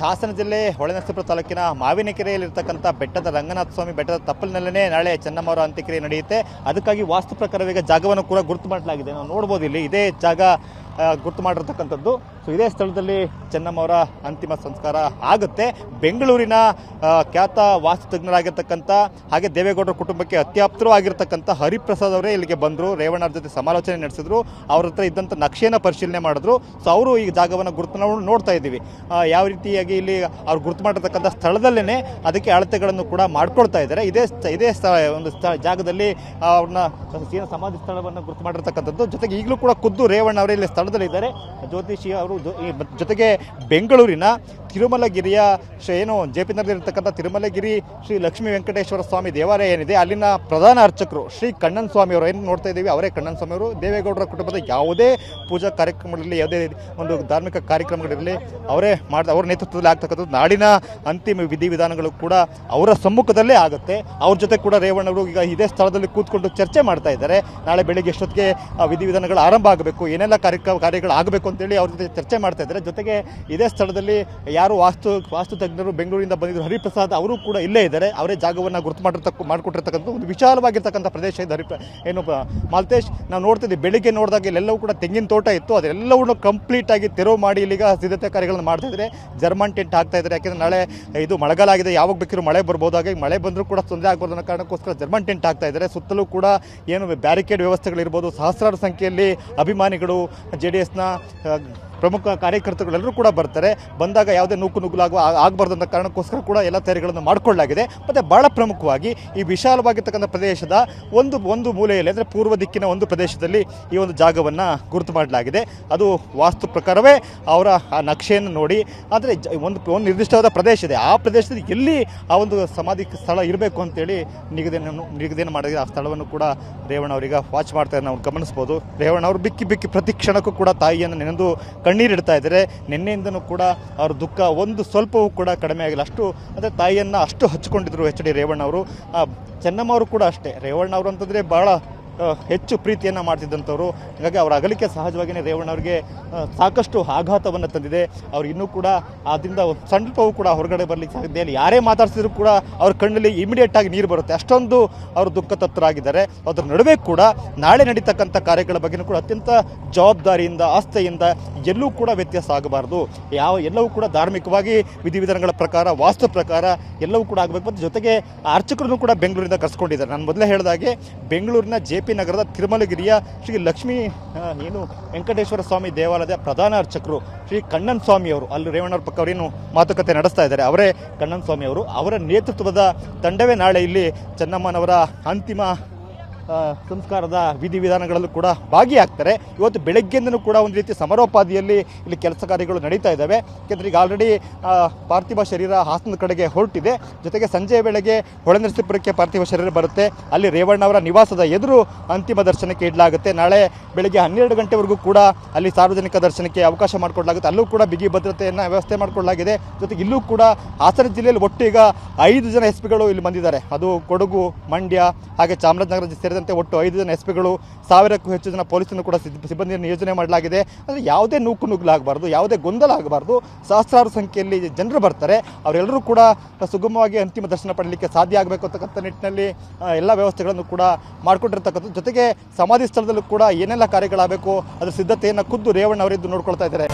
ಹಾಸನ ಜಿಲ್ಲೆ ಹೊಳೆನರಸೀಪುರ ತಾಲೂಕಿನ ಮಾವಿನಕೆರೆಯಲ್ಲಿರ್ತಕ್ಕಂಥ ಬೆಟ್ಟದ ರಂಗನಾಥ ಸ್ವಾಮಿ ಬೆಟ್ಟದ ತಪ್ಪಲಿನಲ್ಲೇ ನಾಳೆ ಚೆನ್ನಮ್ಮವರ ಅಂತ್ಯಕ್ರಿಯೆ ನಡೆಯುತ್ತೆ. ಅದಕ್ಕಾಗಿ ವಾಸ್ತು ಪ್ರಕಾರ ಈಗ ಜಾಗವನ್ನು ಕೂಡ ಗುರುತು ಮಾಡಲಾಗಿದೆ. ನಾವು ನೋಡ್ಬೋದು ಇಲ್ಲಿ ಇದೇ ಜಾಗ ಗುರುತು ಮಾಡಿರ್ತಕ್ಕಂಥದ್ದು. ಸೊ ಇದೇ ಸ್ಥಳದಲ್ಲಿ ಚೆನ್ನಮ್ಮವರ ಅಂತಿಮ ಸಂಸ್ಕಾರ ಆಗುತ್ತೆ. ಬೆಂಗಳೂರಿನ ಖ್ಯಾತ ವಾಸ್ತು ತಜ್ಞರಾಗಿರ್ತಕ್ಕಂಥ ಹಾಗೆ ದೇವೇಗೌಡರ ಕುಟುಂಬಕ್ಕೆ ಅತ್ಯಾಪ್ತರು ಆಗಿರ್ತಕ್ಕಂಥ ಹರಿಪ್ರಸಾದ್ ಅವರೇ ಇಲ್ಲಿಗೆ ಬಂದರು. ರೇವಣ್ಣವ್ರ ಜೊತೆ ಸಮಾಲೋಚನೆ ನಡೆಸಿದ್ರು. ಅವ್ರ ಹತ್ರ ಇದ್ದಂಥ ನಕ್ಷೆಯನ್ನು ಪರಿಶೀಲನೆ ಮಾಡಿದ್ರು. ಸೊ ಅವರು ಈಗ ಜಾಗವನ್ನು ಗುರುತು ನೋಡ್ತಾ ಇದ್ದೀವಿ. ಯಾವ ರೀತಿಯಾಗಿ ಇಲ್ಲಿ ಅವ್ರು ಗುರುತು ಮಾಡಿರ್ತಕ್ಕಂಥ ಸ್ಥಳದಲ್ಲೇ ಅದಕ್ಕೆ ಅಳತೆಗಳನ್ನು ಕೂಡ ಮಾಡ್ಕೊಳ್ತಾ ಇದ್ದಾರೆ. ಇದೇ ಒಂದು ಜಾಗದಲ್ಲಿ ಅವ್ರನ್ನ ಸಮಾಧಿ ಸ್ಥಳವನ್ನು ಗುರುತು ಮಾಡಿರ್ತಕ್ಕಂಥದ್ದು. ಜೊತೆಗೆ ಈಗಲೂ ಕೂಡ ಖುದ್ದು ರೇವಣ್ಣ ಅವರೇ ಇಲ್ಲಿ ಸ್ಥಳದಲ್ಲಿದ್ದಾರೆ. ಜ್ಯೋತಿಷಿ ಅವರು ಜೊತೆಗೆ ಬೆಂಗಳೂರಿನ ತಿರುಮಲಗಿರಿಯ ಏನು ಜೆ.ಪಿ. ನಗರದಲ್ಲಿರ್ತಕ್ಕಂಥ ತಿರುಮಲಗಿರಿ ಶ್ರೀ ಲಕ್ಷ್ಮೀ ವೆಂಕಟೇಶ್ವರ ಸ್ವಾಮಿ ದೇವಾಲಯ ಏನಿದೆ ಅಲ್ಲಿನ ಪ್ರಧಾನ ಅರ್ಚಕರು ಶ್ರೀ ಕಣ್ಣನ್ ಸ್ವಾಮಿ ಅವರು ಏನು ನೋಡ್ತಾ ಇದ್ದೀವಿ ಅವರೇ ಕಣ್ಣನ್ ಸ್ವಾಮಿ ಅವರು. ದೇವೇಗೌಡರ ಕುಟುಂಬದ ಯಾವುದೇ ಪೂಜಾ ಕಾರ್ಯಕ್ರಮಗಳಲ್ಲಿ ಯಾವುದೇ ಒಂದು ಧಾರ್ಮಿಕ ಕಾರ್ಯಕ್ರಮಗಳಿರಲಿ ಅವ್ರ ನೇತೃತ್ವದಲ್ಲಿ ಆಗ್ತಕ್ಕಂಥದ್ದು. ನಾಡಿನ ಅಂತಿಮ ವಿಧಿವಿಧಾನಗಳು ಕೂಡ ಅವರ ಸಮ್ಮುಖದಲ್ಲೇ ಆಗುತ್ತೆ. ಅವ್ರ ಜೊತೆ ಕೂಡ ರೇವಣ್ಣವರು ಈಗ ಇದೇ ಸ್ಥಳದಲ್ಲಿ ಕೂತ್ಕೊಂಡು ಚರ್ಚೆ ಮಾಡ್ತಾ ಇದ್ದಾರೆ. ನಾಳೆ ಬೆಳಿಗ್ಗೆ ಎಷ್ಟೊತ್ತಿಗೆ ವಿಧಿವಿಧಾನಗಳು ಆರಂಭ ಆಗಬೇಕು, ಏನೆಲ್ಲ ಕಾರ್ಯಗಳು ಆಗಬೇಕು ಅಂತೇಳಿ ಅವ್ರ ಜೊತೆ ಚರ್ಚೆ ಮಾಡ್ತಾ ಇದ್ದಾರೆ. ಜೊತೆಗೆ ಇದೇ ಸ್ಥಳದಲ್ಲಿ ಯಾರು ವಾಸ್ತು ತಜ್ಞರು ಬೆಂಗಳೂರಿಂದ ಬಂದಿದ್ರು ಹರಿಪ್ರಸಾದ್ ಅವರು ಕೂಡ ಇಲ್ಲೇ ಇದ್ದಾರೆ. ಅವರೇ ಜಾಗವನ್ನು ಗುರುತು ಮಾಡಿಕೊಟ್ಟಿರ್ತಕ್ಕಂಥ ಒಂದು ವಿಶಾಲವಾಗಿರ್ತಕ್ಕಂಥ ಪ್ರದೇಶ ಇದೆ. ಮಾಲ್ತೇಶ್, ನಾವು ನೋಡ್ತಿದ್ದೀವಿ ಬೆಳಿಗ್ಗೆ ನೋಡಿದಾಗ ಇಲ್ಲೆಲ್ಲವೂ ಕೂಡ ತೆಂಗಿನ ತೋಟ ಇತ್ತು. ಅದೆಲ್ಲವೂ ಕಂಪ್ಲೀಟ್ ಆಗಿ ತೆರವು ಮಾಡಿ ಇಲ್ಲಿಗ ಸಿದ್ಧತೆ ಕಾರ್ಯಗಳನ್ನು ಮಾಡ್ತಾ ಇದ್ದಾರೆ. ಜರ್ಮನ್ ಟೆಂಟ್ ಹಾಕ್ತಾ ಇದ್ದಾರೆ. ಯಾಕೆಂದರೆ ನಾಳೆ ಇದು ಮಳೆಗಾಲ ಆಗಿದೆ, ಯಾವಾಗ ಬೇಕಿರೋ ಮಳೆ ಬರ್ಬೋದು. ಹಾಗಾಗಿ ಮಳೆ ಬಂದರೂ ಕೂಡ ತೊಂದರೆ ಆಗ್ಬಾರ್ದು ಅನ್ನೋ ಕಾರಣಕ್ಕೋಸ್ಕರ ಜರ್ಮನ್ ಟೆಂಟ್ ಹಾಕ್ತಾ ಇದ್ದಾರೆ. ಸುತ್ತಲೂ ಕೂಡ ಏನು ಬ್ಯಾರಿಕೇಡ್ ವ್ಯವಸ್ಥೆಗಳಿರ್ಬೋದು. ಸಹಸ್ರಾರು ಸಂಖ್ಯೆಯಲ್ಲಿ ಅಭಿಮಾನಿಗಳು JDSನ ಪ್ರಮುಖ ಕಾರ್ಯಕರ್ತರುಗಳೆಲ್ಲರೂ ಕೂಡ ಬರ್ತಾರೆ. ಬಂದಾಗ ಯಾವುದೇ ಆಗಬಾರ್ದು ಅನ್ನೋ ಕಾರಣಕ್ಕೋಸ್ಕರ ಕೂಡ ಎಲ್ಲ ತಯಾರಿಗಳನ್ನು ಮಾಡಿಕೊಳ್ಳಲಾಗಿದೆ. ಮತ್ತು ಭಾಳ ಪ್ರಮುಖವಾಗಿ ಈ ವಿಶಾಲವಾಗಿರ್ತಕ್ಕಂಥ ಪ್ರದೇಶದ ಒಂದು ಮೂಲೆಯಲ್ಲಿ ಅಂದರೆ ಪೂರ್ವ ದಿಕ್ಕಿನ ಒಂದು ಪ್ರದೇಶದಲ್ಲಿ ಈ ಒಂದು ಜಾಗವನ್ನು ಗುರುತು ಮಾಡಲಾಗಿದೆ. ಅದು ವಾಸ್ತು ಪ್ರಕಾರವೇ ಅವರ ಆ ನಕ್ಷೆಯನ್ನು ನೋಡಿ ಆದರೆ ಒಂದು ನಿರ್ದಿಷ್ಟವಾದ ಪ್ರದೇಶ ಇದೆ. ಆ ಪ್ರದೇಶದಲ್ಲಿ ಎಲ್ಲಿ ಆ ಒಂದು ಸಮಾಧಿ ಸ್ಥಳ ಇರಬೇಕು ಅಂತೇಳಿ ನಿಗದಿಯನ್ನು ಮಾಡಿದ ಆ ಸ್ಥಳವನ್ನು ಕೂಡ ರೇವಣ್ಣ ಅವರಿಗೆ ವಾಚ್ ಮಾಡ್ತಾರೆ, ನಾವು ಗಮನಿಸ್ಬೋದು. ರೇವಣ್ಣ ಅವರು ಬಿಕ್ಕಿ ಪ್ರತಿ ಕ್ಷಣಕ್ಕೂ ಕೂಡ ತಾಯಿಯನ್ನು ನೆನೆದು ಕಣ್ಣೀರಿಡ್ತಾ ಇದ್ದಾರೆ. ನಿನ್ನೆಯಿಂದನೂ ಕೂಡ ಅವ್ರ ದುಃಖ ಒಂದು ಸ್ವಲ್ಪವೂ ಕೂಡ ಕಡಿಮೆ ಆಗಿಲ್ಲ. ಅಷ್ಟು ಅಂದರೆ ತಾಯಿಯನ್ನು ಅಷ್ಟು ಹಚ್ಕೊಂಡಿದ್ರು HD ರೇವಣ್ಣ ಅವರು. ಚೆನ್ನಮ್ಮ ಅವರು ಕೂಡ ಅಷ್ಟೇ. ರೇವಣ್ಣ ಅವರು ಅಂತಂದರೆ ಭಾಳ ಹೆಚ್ಚು ಪ್ರೀತಿಯನ್ನು ಮಾಡ್ತಿದ್ದಂಥವ್ರು. ಹಾಗಾಗಿ ಅವರ ಅಗಲಿಕೆ ಸಹಜವಾಗಿಯೇ ರೇವಣ್ಣ ಅವರಿಗೆ ಸಾಕಷ್ಟು ಆಘಾತವನ್ನು ತಂದಿದೆ. ಅವ್ರು ಇನ್ನೂ ಕೂಡ ಅದರಿಂದ ಸ್ವಲ್ಪವೂ ಕೂಡ ಹೊರಗಡೆ ಬರಲಿಕ್ಕೆ ಸಾಧ್ಯ ಇಲ್ಲ. ಯಾರೇ ಮಾತಾಡ್ಸಿದ್ರು ಕೂಡ ಅವ್ರ ಕಣ್ಣಲ್ಲಿ ಇಮಿಡಿಯೇಟಾಗಿ ನೀರು ಬರುತ್ತೆ. ಅಷ್ಟೊಂದು ಅವರು ದುಃಖ ತತ್ತರಾಗಿದ್ದಾರೆ. ಅದರ ನಡುವೆ ಕೂಡ ನಾಳೆ ನಡೀತಕ್ಕಂಥ ಕಾರ್ಯಗಳ ಬಗ್ಗೆಯೂ ಕೂಡ ಅತ್ಯಂತ ಜವಾಬ್ದಾರಿಯಿಂದ ಆಸ್ಥೆಯಿಂದ ಎಲ್ಲೂ ಕೂಡ ವ್ಯತ್ಯಾಸ ಆಗಬಾರ್ದು. ಎಲ್ಲವೂ ಕೂಡ ಧಾರ್ಮಿಕವಾಗಿ ವಿಧಿವಿಧಾನಗಳ ಪ್ರಕಾರ ವಾಸ್ತು ಪ್ರಕಾರ ಎಲ್ಲವೂ ಕೂಡ ಆಗಬೇಕು. ಮತ್ತು ಜೊತೆಗೆ ಅರ್ಚಕರನ್ನು ಕೂಡ ಬೆಂಗಳೂರಿಂದ ಕರೆಸ್ಕೊಂಡಿದ್ದಾರೆ. ನಾನು ಮೊದಲೇ ಹೇಳಿದಾಗೆ ಬೆಂಗಳೂರಿನ JP ನಗರದ ತಿರುಮಲಗಿರಿಯ ಶ್ರೀ ಲಕ್ಷ್ಮೀ ವೆಂಕಟೇಶ್ವರ ಸ್ವಾಮಿ ದೇವಾಲಯದ ಪ್ರಧಾನ ಅರ್ಚಕರು ಶ್ರೀ ಕಣ್ಣನ್ ಸ್ವಾಮಿ ಅವರು ಅಲ್ಲಿ ರೇವಣ್ಣವ್ರ ಪಕ್ಕ ಅವರೇನು ಮಾತುಕತೆ ನಡೆಸ್ತಾ ಇದ್ದಾರೆ ಅವರೇ ಕಣ್ಣನ್ ಸ್ವಾಮಿ ಅವರು. ಅವರ ನೇತೃತ್ವದ ತಂಡವೇ ನಾಳೆ ಇಲ್ಲಿ ಚೆನ್ನಮ್ಮನವರ ಅಂತಿಮ ಸಂಸ್ಕಾರದ ವಿಧಿವಿಧಾನಗಳಲ್ಲೂ ಕೂಡ ಭಾಗಿಯಾಗ್ತಾರೆ. ಇವತ್ತು ಬೆಳಗ್ಗೆಯಿಂದನೂ ಕೂಡ ಒಂದು ರೀತಿ ಸಮರೋಪಾದಿಯಲ್ಲಿ ಇಲ್ಲಿ ಕೆಲಸ ಕಾರ್ಯಗಳು ನಡೀತಾ ಇದ್ದಾವೆ. ಯಾಕೆಂದರೆ ಈಗ ಆಲ್ರೆಡಿ ಪಾರ್ಥಿವ ಶರೀರ ಹಾಸನದ ಕಡೆಗೆ ಹೊರಟಿದೆ. ಜೊತೆಗೆ ಸಂಜೆಯ ವೇಳೆಗೆ ಹೊಳೆನರಸೀಪುರಕ್ಕೆ ಪಾರ್ಥಿವ ಶರೀರ ಬರುತ್ತೆ. ಅಲ್ಲಿ ರೇವಣ್ಣ ಅವರ ನಿವಾಸದ ಎದುರು ಅಂತಿಮ ದರ್ಶನಕ್ಕೆ ಇಡಲಾಗುತ್ತೆ. ನಾಳೆ ಬೆಳಗ್ಗೆ 12 ಗಂಟೆವರೆಗೂ ಕೂಡ ಅಲ್ಲಿ ಸಾರ್ವಜನಿಕ ದರ್ಶನಕ್ಕೆ ಅವಕಾಶ ಮಾಡಿಕೊಡಲಾಗುತ್ತೆ. ಅಲ್ಲೂ ಕೂಡ ಬಿಗಿ ಭದ್ರತೆಯನ್ನು ವ್ಯವಸ್ಥೆ ಮಾಡಿಕೊಳ್ಳಲಾಗಿದೆ. ಜೊತೆಗೆ ಇಲ್ಲೂ ಕೂಡ ಹಾಸನ ಜಿಲ್ಲೆಯಲ್ಲಿ ಒಟ್ಟು ಈಗ 5 ಜನ SP ಇಲ್ಲಿ ಬಂದಿದ್ದಾರೆ. ಅದು ಕೊಡಗು, ಮಂಡ್ಯ ಹಾಗೆ ಚಾಮರಾಜನಗರ ಸೇರಿದಂತೆ ಒಟ್ಟು 5 ಜನ SP 1000ಕ್ಕೂ ಹೆಚ್ಚು ಜನ ಪೊಲೀಸನ್ನು ಕೂಡ ಸಿಬ್ಬಂದಿಯನ್ನು ನಿಯೋಜನೆ ಮಾಡಲಾಗಿದೆ. ಅಂದರೆ ಯಾವುದೇ ನುಗ್ಗಲಾಗಬಾರ್ದು, ಯಾವುದೇ ಗೊಂದಲ ಆಗಬಾರ್ದು. ಸಹಸ್ರಾರು ಸಂಖ್ಯೆಯಲ್ಲಿ ಜನರು ಬರ್ತಾರೆ. ಅವರೆಲ್ಲರೂ ಕೂಡ ಸುಗಮವಾಗಿ ಅಂತಿಮ ದರ್ಶನ ಪಡಲಿಕ್ಕೆ ಸಾಧ್ಯ ಆಗಬೇಕು ಅಂತಕ್ಕಂಥ ನಿಟ್ಟಿನಲ್ಲಿ ಎಲ್ಲ ವ್ಯವಸ್ಥೆಗಳನ್ನು ಕೂಡ ಮಾಡಿಕೊಂಡಿರ್ತಕ್ಕಂಥದ್ದು. ಜೊತೆಗೆ ಸಮಾಧಿ ಸ್ಥಳದಲ್ಲೂ ಕೂಡ ಏನೆಲ್ಲ ಕಾರ್ಯಗಳಾಗಬೇಕು ಅದರ ಸಿದ್ಧತೆಯನ್ನು ಖುದ್ದು ರೇವಣ್ಣ ಅವರಿದ್ದು ನೋಡ್ಕೊಳ್ತಾ ಇದ್ದಾರೆ.